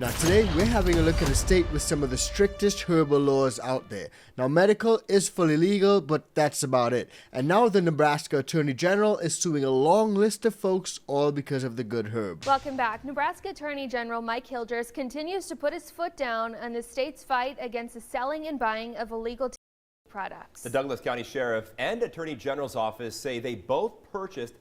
Now today we're having a look at a state with some of the strictest herbal laws out there. Now medical is fully legal, but that's about it. And now the Nebraska Attorney General is suing a long list of folks, all because of the good herb. Welcome back. Nebraska Attorney General Mike Hilgers continues to put his foot down on the state's fight against the selling and buying of illegal products. The Douglas County Sheriff and Attorney General's office say they both purchased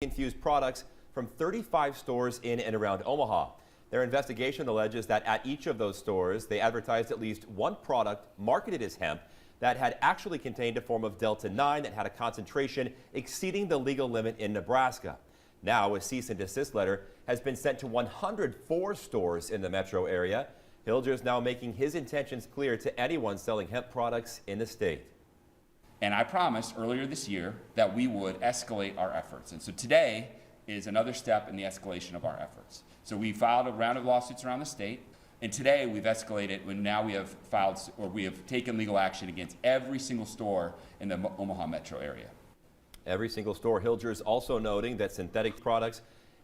infused products from 35 stores in and around Omaha. Their investigation alleges that at each of those stores, they advertised at least one product marketed as hemp that had actually contained a form of Delta-9 that had a concentration exceeding the legal limit in Nebraska. Now, a cease and desist letter has been sent to 104 stores in the metro area. Hilgers now making his intentions clear to anyone selling hemp products in the state. And I promised earlier this year that we would escalate our efforts. And so today is another step in the escalation of our efforts. So we filed a round of lawsuits around the state, and today we've escalated when now we have filed, or we have taken legal action against every single store in the Omaha metro area. Every single store. Hilgers also noting that synthetic products,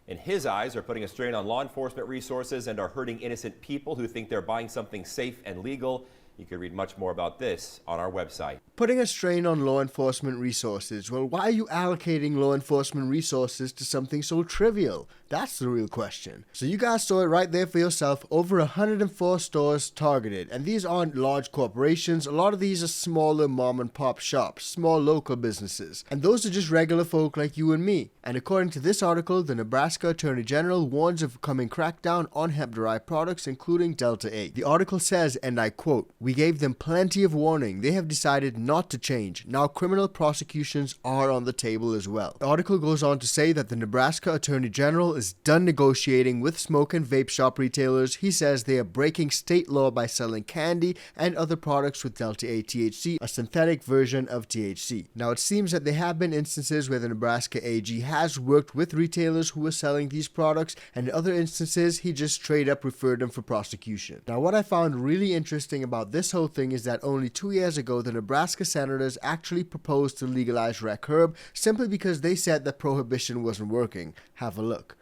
in his eyes, are putting a strain on law enforcement resources and are hurting innocent people who think they're buying something safe and legal. You can read much more about this on our website. Putting a strain on law enforcement resources. Well, why are you allocating law enforcement resources to something so trivial? That's the real question. So you guys saw it right there for yourself. Over 104 stores targeted. And these aren't large corporations. A lot of these are smaller mom and pop shops, small local businesses. And those are just regular folk like you and me. And according to this article, the Nebraska Attorney General warns of coming crackdown on hemp-derived products, including Delta-8. The article says, and I quote, "We gave them plenty of warning. They have decided not to change. Now criminal prosecutions are on the table as well." The article goes on to say that the Nebraska Attorney General is done negotiating with smoke and vape shop retailers. He says they are breaking state law by selling candy and other products with Delta-8 THC, a synthetic version of THC. Now it seems that there have been instances where the Nebraska AG has worked with retailers who are selling these products, and in other instances he just straight up referred them for prosecution. Now what I found really interesting about this whole thing is that only 2 years ago the Nebraska senators actually proposed to legalize rec herb simply because they said that prohibition wasn't working. Have a look.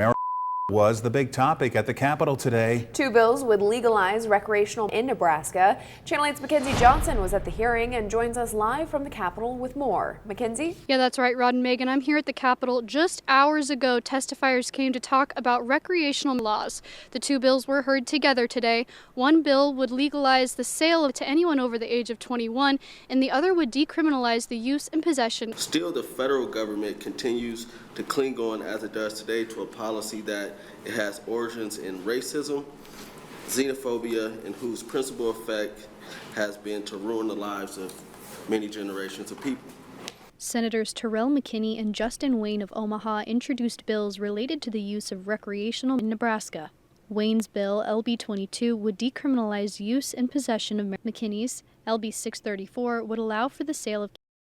Was the big topic at the Capitol today. Two bills would legalize recreational in Nebraska. Channel 8's Mackenzie Johnson was at the hearing and joins us live from the Capitol with more. Mackenzie? Yeah, that's right, Rod and Megan. I'm here at the Capitol. Just hours ago, testifiers came to talk about recreational laws. The two bills were heard together today. One bill would legalize the sale to anyone over the age of 21, and the other would decriminalize the use and possession. Still, the federal government continues to cling on, as it does today, to a policy that it has origins in racism, xenophobia, and whose principal effect has been to ruin the lives of many generations of people. Senators Terrell McKinney and Justin Wayne of Omaha introduced bills related to the use of recreational in Nebraska. Wayne's bill, LB 22, would decriminalize use and possession of McKinney's. LB 634 would allow for the sale of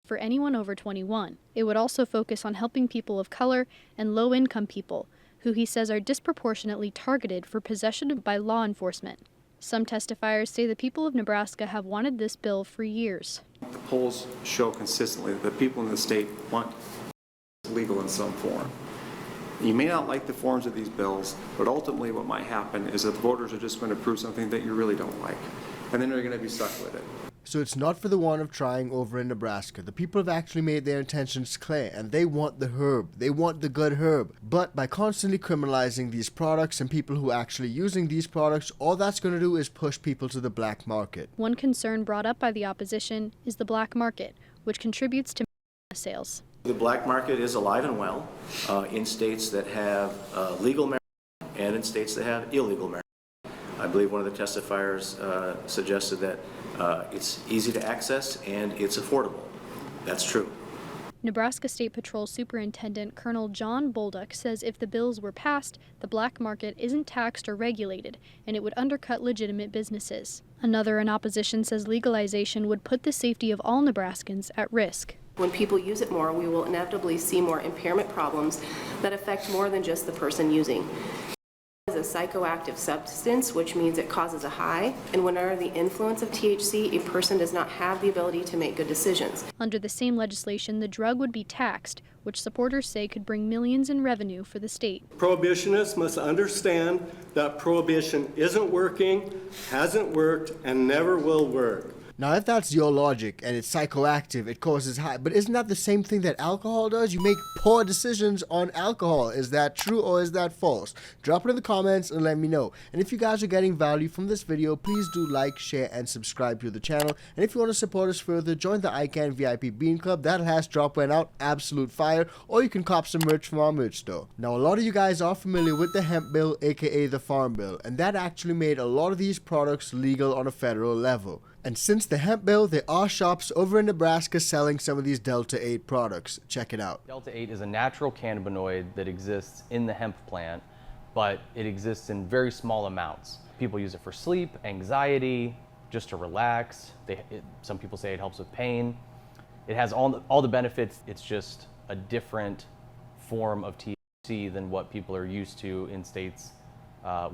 for anyone over 21. It would also focus on helping people of color and low-income people, who he says are disproportionately targeted for possession by law enforcement. Some testifiers say the people of Nebraska have wanted this bill for years. The polls show consistently that the people in the state want it legal in some form. You may not like the forms of these bills, but ultimately what might happen is that the voters are just going to approve something that you really don't like, and then they're going to be stuck with it. So it's not for the want of trying over in Nebraska. The people have actually made their intentions clear, and they want the herb. They want the good herb. But by constantly criminalizing these products and people who are actually using these products, all that's going to do is push people to the black market. One concern brought up by the opposition is the black market, which contributes to sales. The black market is alive and well in states that have legal marijuana and in states that have illegal marijuana. I believe one of the testifiers suggested that it's easy to access and it's affordable. That's true. Nebraska State Patrol Superintendent Colonel John Bolduc says if the bills were passed, the black market isn't taxed or regulated, and it would undercut legitimate businesses. Another in opposition says legalization would put the safety of all Nebraskans at risk. When people use it more, we will inevitably see more impairment problems that affect more than just the person using. As a psychoactive substance, which means it causes a high, and when under the influence of THC, a person does not have the ability to make good decisions. Under the same legislation, the drug would be taxed, which supporters say could bring millions in revenue for the state. Prohibitionists must understand that prohibition isn't working, hasn't worked, and never will work. Now, if that's your logic and it's psychoactive, it causes high, but isn't that the same thing that alcohol does? You make poor decisions on alcohol. Is that true or is that false? Drop it in the comments and let me know. And if you guys are getting value from this video, please do like, share, and subscribe to the channel. And if you want to support us further, join the ICANN VIP Bean Club. That has drop went out, absolute fire. Or you can cop some merch from our merch store. Now, a lot of you guys are familiar with the hemp bill, aka the farm bill, and that actually made a lot of these products legal on a federal level. And since the hemp bill, there are shops over in Nebraska selling some of these Delta 8 products. Check it out. Delta 8 is a natural cannabinoid that exists in the hemp plant, but it exists in very small amounts. People use it for sleep, anxiety, just to relax. Some people say it helps with pain. It has all the benefits. It's just a different form of THC than what people are used to in states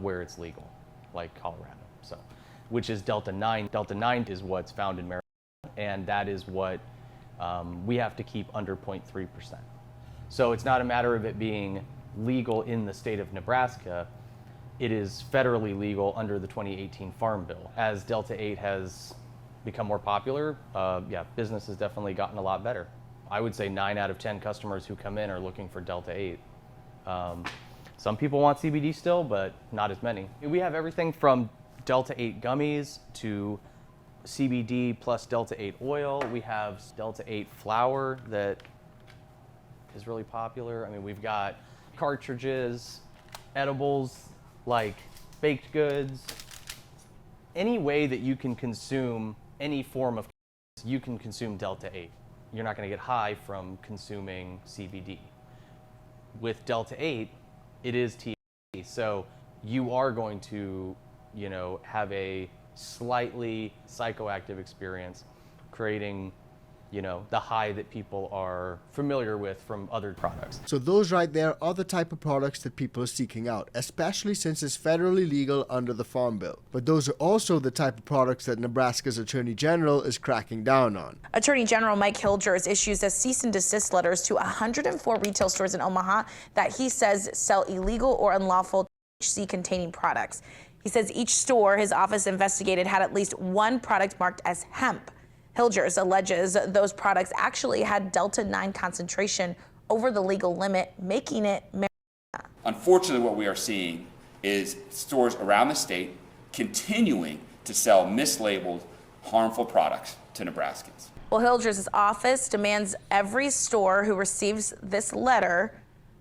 where it's legal, like Colorado. Which is Delta 9. Delta 9 is what's found in marijuana, and that is what we have to keep under 0.3%. So it's not a matter of it being legal in the state of Nebraska. It is federally legal under the 2018 Farm Bill. As Delta 8 has become more popular, business has definitely gotten a lot better. I would say 9 out of 10 customers who come in are looking for Delta 8. Some people want CBD still, but not as many. We have everything from Delta 8 gummies to CBD plus Delta 8 oil. We have Delta 8 flour that is really popular. I mean, we've got cartridges, edibles, like baked goods. Any way that you can consume any form of cannabis, you can consume Delta 8. You're not going to get high from consuming CBD. With Delta 8, it is THC, so you are going to have a slightly psychoactive experience, creating, the high that people are familiar with from other products. So those right there are the type of products that people are seeking out, especially since it's federally legal under the Farm Bill. But those are also the type of products that Nebraska's Attorney General is cracking down on. Attorney General Mike Hilgers issues a cease and desist letters to 104 retail stores in Omaha that he says sell illegal or unlawful THC-containing products. He says each store his office investigated had at least one product marked as hemp. Hilgers alleges those products actually had Delta 9 concentration over the legal limit, making it marijuana. Unfortunately, what we are seeing is stores around the state continuing to sell mislabeled, harmful products to Nebraskans. Well, Hilgers' office demands every store who receives this letter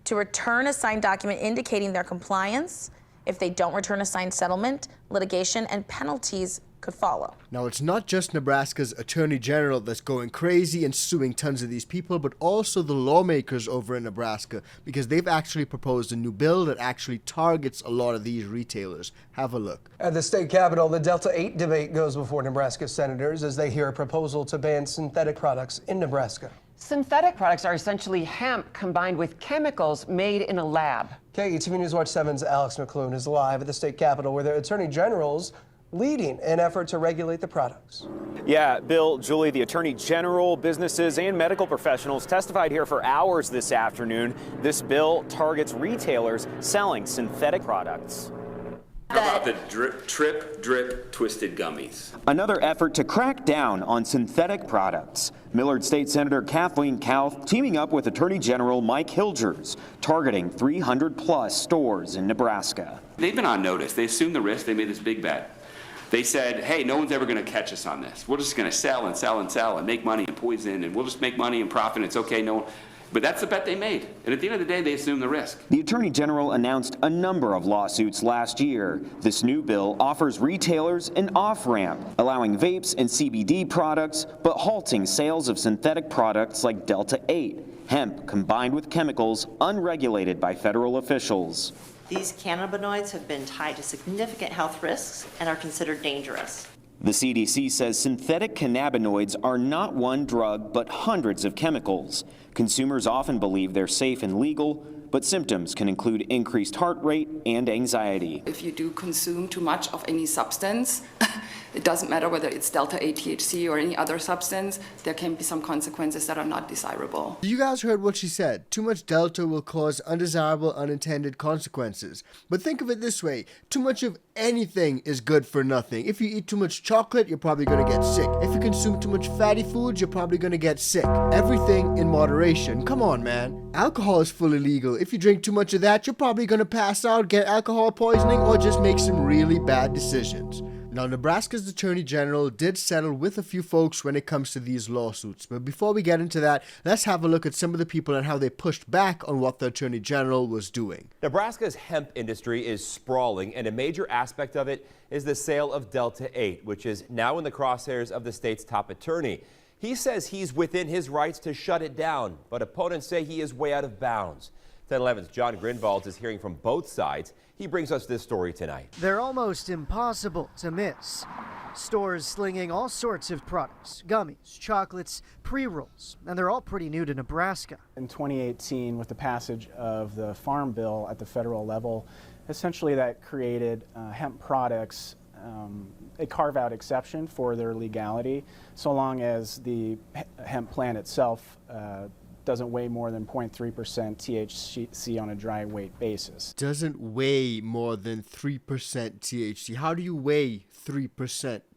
to return a signed document indicating their compliance. If they don't return a signed settlement, litigation and penalties could follow. Now, it's not just Nebraska's Attorney General that's going crazy and suing tons of these people, but also the lawmakers over in Nebraska, because they've actually proposed a new bill that actually targets a lot of these retailers. Have a look. At the state capitol, the Delta 8 debate goes before Nebraska senators as they hear a proposal to ban synthetic products in Nebraska. Synthetic products are essentially hemp combined with chemicals made in a lab. KETV News Watch 7's Alex McClune is live at the state capitol where the Attorney General's leading an effort to regulate the products. Yeah, Bill, Julie, the Attorney General, businesses, and medical professionals testified here for hours this afternoon. This bill targets retailers selling synthetic products. How about the Trip Drip Twisted Gummies? Another effort to crack down on synthetic products. Millard State Senator Kathleen Kauth teaming up with Attorney General Mike Hilgers, targeting 300-plus stores in Nebraska. They've been on notice. They assumed the risk. They made this big bet. They said, hey, no one's ever going to catch us on this. We're just going to sell and sell and sell and make money and poison, and we'll just make money and profit, and it's okay. No one. But that's the bet they made. And at the end of the day, they assumed the risk. The Attorney General announced a number of lawsuits last year. This new bill offers retailers an off-ramp, allowing vapes and CBD products, but halting sales of synthetic products like Delta 8, hemp combined with chemicals unregulated by federal officials. These cannabinoids have been tied to significant health risks and are considered dangerous. The CDC says synthetic cannabinoids are not one drug, but hundreds of chemicals. Consumers often believe they're safe and legal, but symptoms can include increased heart rate and anxiety. If you do consume too much of any substance, it doesn't matter whether it's delta-8 THC or any other substance, there can be some consequences that are not desirable. You guys heard what she said. Too much delta will cause undesirable, unintended consequences. But think of it this way. Too much of anything is good for nothing. If you eat too much chocolate, you're probably going to get sick. If you consume too much fatty foods, you're probably going to get sick. Everything in moderation. Come on, man. Alcohol is fully legal. If you drink too much of that, you're probably going to pass out, get alcohol poisoning, or just make some really bad decisions. Now, Nebraska's Attorney General did settle with a few folks when it comes to these lawsuits. But before we get into that, let's have a look at some of the people and how they pushed back on what the Attorney General was doing. Nebraska's hemp industry is sprawling, and a major aspect of it is the sale of Delta-8, which is now in the crosshairs of the state's top attorney. He says he's within his rights to shut it down, but opponents say he is way out of bounds. 1011's John Grinvalds is hearing from both sides. He brings us this story tonight. They're almost impossible to miss. Stores slinging all sorts of products, gummies, chocolates, pre-rolls, and they're all pretty new to Nebraska. In 2018, with the passage of the Farm Bill at the federal level, essentially that created hemp products a carve-out exception for their legality, so long as the hemp plant itself doesn't weigh more than 0.3% THC on a dry weight basis. Doesn't weigh more than 3% THC. How do you weigh 3%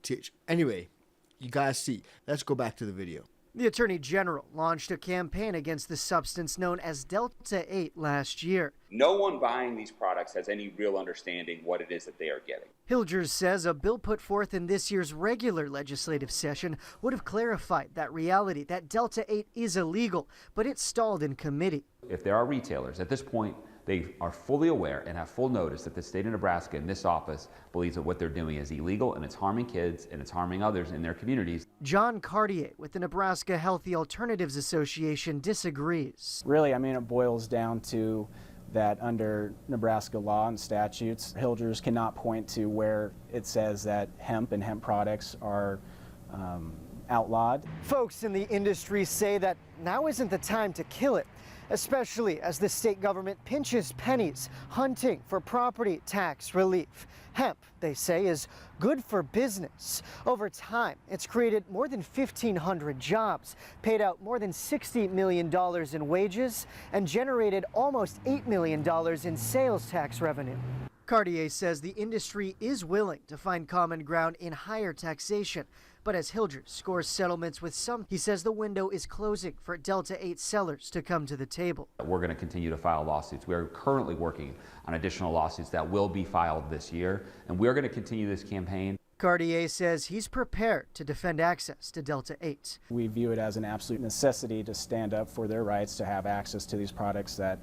THC? Anyway, you guys see. Let's go back to the video. The Attorney General launched a campaign against the substance known as Delta-8 last year. No one buying these products has any real understanding what it is that they are getting. Hilgers says a bill put forth in this year's regular legislative session would have clarified that reality, that Delta-8 is illegal, but it stalled in committee. If there are retailers at this point, they are fully aware and have full notice that the state of Nebraska and this office believes that what they're doing is illegal and it's harming kids and it's harming others in their communities. John Cartier with the Nebraska Healthy Alternatives Association disagrees. Really, I mean, it boils down to that under Nebraska law and statutes, Hilgers cannot point to where it says that hemp and hemp products are outlawed. Folks in the industry say that now isn't the time to kill it, especially as the state government pinches pennies hunting for property tax relief. Hemp, they say, is good for business. Over time, it's created more than 1,500 jobs, paid out more than $60 million in wages, and generated almost $8 million in sales tax revenue. Cartier says the industry is willing to find common ground in higher taxation. But as Hilgers scores settlements with some, he says the window is closing for Delta-8 sellers to come to the table. We're going to continue to file lawsuits. We are currently working on additional lawsuits that will be filed this year, and we're going to continue this campaign. Cartier says he's prepared to defend access to Delta-8. We view it as an absolute necessity to stand up for their rights to have access to these products that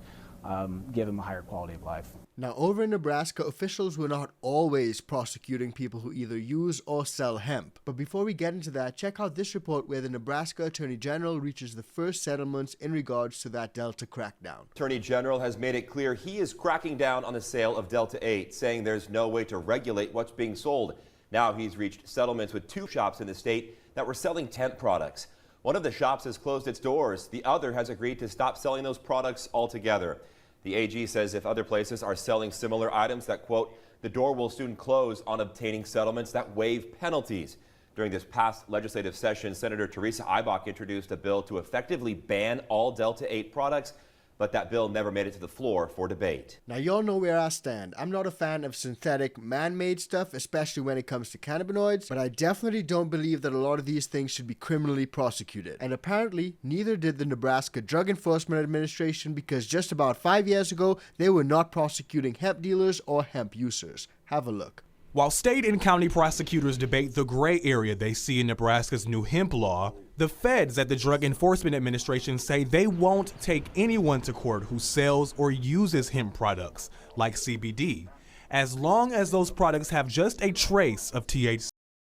give them a higher quality of life. Now, over in Nebraska, officials were not always prosecuting people who either use or sell hemp. But before we get into that, check out this report where the Nebraska Attorney General reaches the first settlements in regards to that Delta crackdown. Attorney General has made it clear he is cracking down on the sale of Delta-8, saying there's no way to regulate what's being sold. Now he's reached settlements with 2 shops in the state that were selling hemp products. One of the shops has closed its doors. The other has agreed to stop selling those products altogether. The AG says if other places are selling similar items that, quote, the door will soon close on obtaining settlements that waive penalties. During this past legislative session, Senator Teresa Ibach introduced a bill to effectively ban all Delta-8 products, but that bill never made it to the floor for debate. Now, y'all know where I stand. I'm not a fan of synthetic, man-made stuff, especially when it comes to cannabinoids, but I definitely don't believe that a lot of these things should be criminally prosecuted. And apparently, neither did the Nebraska Drug Enforcement Administration, because just about 5 years ago, they were not prosecuting hemp dealers or hemp users. Have a look. While state and county prosecutors debate the gray area they see in Nebraska's new hemp law, the feds at the Drug Enforcement Administration say they won't take anyone to court who sells or uses hemp products, like CBD, as long as those products have just a trace of THC.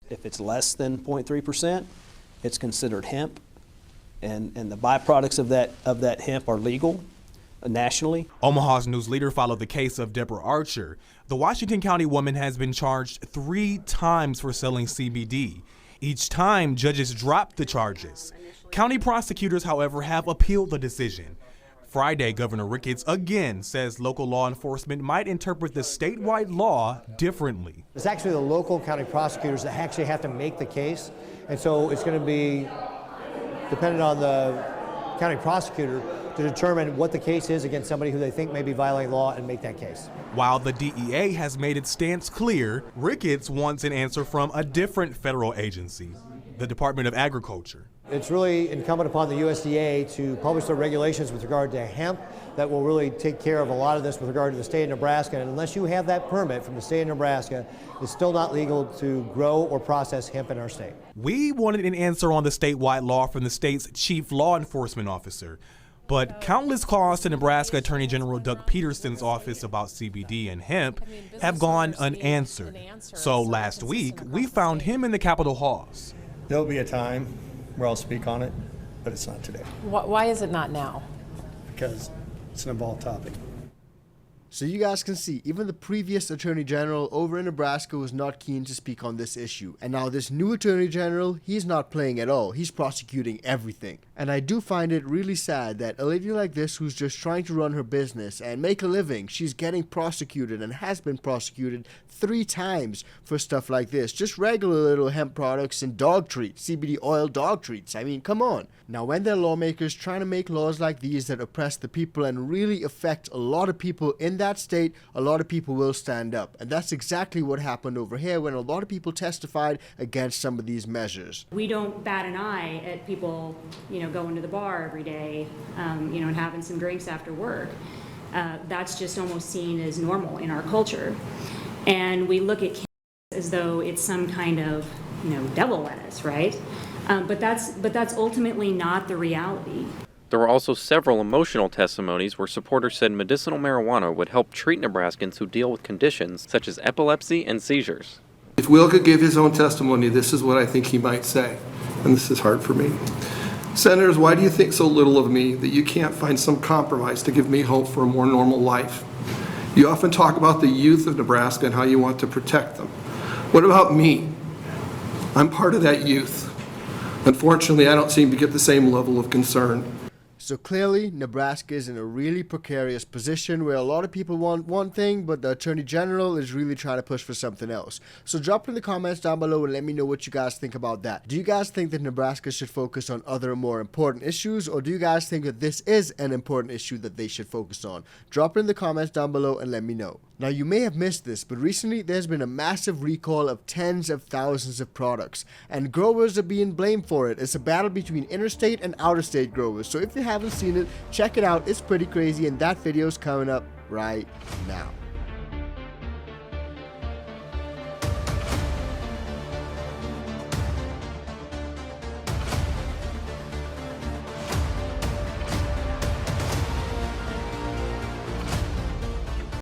If it's less than 0.3%, it's considered hemp, and the byproducts of that hemp are legal nationally. Omaha's news leader followed the case of Deborah Archer. The Washington County woman has been charged 3 times for selling CBD. Each time, judges dropped the charges. County prosecutors, however, have appealed the decision. Friday, Governor Ricketts again says local law enforcement might interpret the statewide law differently. It's actually the local county prosecutors that actually have to make the case, and so it's going to be dependent on the county prosecutor to determine what the case is against somebody who they think may be violating law and make that case. While the DEA has made its stance clear, Ricketts wants an answer from a different federal agency, the Department of Agriculture. It's really incumbent upon the USDA to publish their regulations with regard to hemp that will really take care of a lot of this with regard to the state of Nebraska. And unless you have that permit from the state of Nebraska, it's still not legal to grow or process hemp in our state. We wanted an answer on the statewide law from the state's chief law enforcement officer, but countless calls to Nebraska Attorney General Doug Peterson's office about CBD and hemp have gone unanswered. So last week, we found him in the Capitol halls. There'll be a time where I'll speak on it, but it's not today. Why is it not now? Because it's an involved topic. So you guys can see, even the previous Attorney General over in Nebraska was not keen to speak on this issue. And now this new Attorney General, he's not playing at all. He's prosecuting everything. And I do find it really sad that a lady like this who's just trying to run her business and make a living, she's getting prosecuted and has been prosecuted 3 times for stuff like this. Just regular little hemp products and dog treats, CBD oil dog treats. I mean, come on. Now, when there are lawmakers trying to make laws like these that oppress the people and really affect a lot of people in that state, a lot of people will stand up. And that's exactly what happened over here when a lot of people testified against some of these measures. We don't bat an eye at people, going to the bar every day, and having some drinks after work. That's just almost seen as normal in our culture. And we look at cannabis as though it's some kind of, devil lettuce, right? But that's ultimately not the reality. There were also several emotional testimonies where supporters said medicinal marijuana would help treat Nebraskans who deal with conditions such as epilepsy and seizures. If Will could give his own testimony, this is what I think he might say, and this is hard for me. Senators, why do you think so little of me that you can't find some compromise to give me hope for a more normal life? You often talk about the youth of Nebraska and how you want to protect them. What about me? I'm part of that youth. Unfortunately, I don't seem to get the same level of concern. So clearly, Nebraska is in a really precarious position where a lot of people want one thing, but the Attorney General is really trying to push for something else. So drop in the comments down below and let me know what you guys think about that. Do you guys think that Nebraska should focus on other more important issues, or do you guys think that this is an important issue that they should focus on? Drop in the comments down below and let me know. Now, you may have missed this, but recently there's been a massive recall of tens of thousands of products, and growers are being blamed for it. It's a battle between interstate and outer-state growers, so if you haven't seen it, check it out. It's pretty crazy, and that video's coming up right now.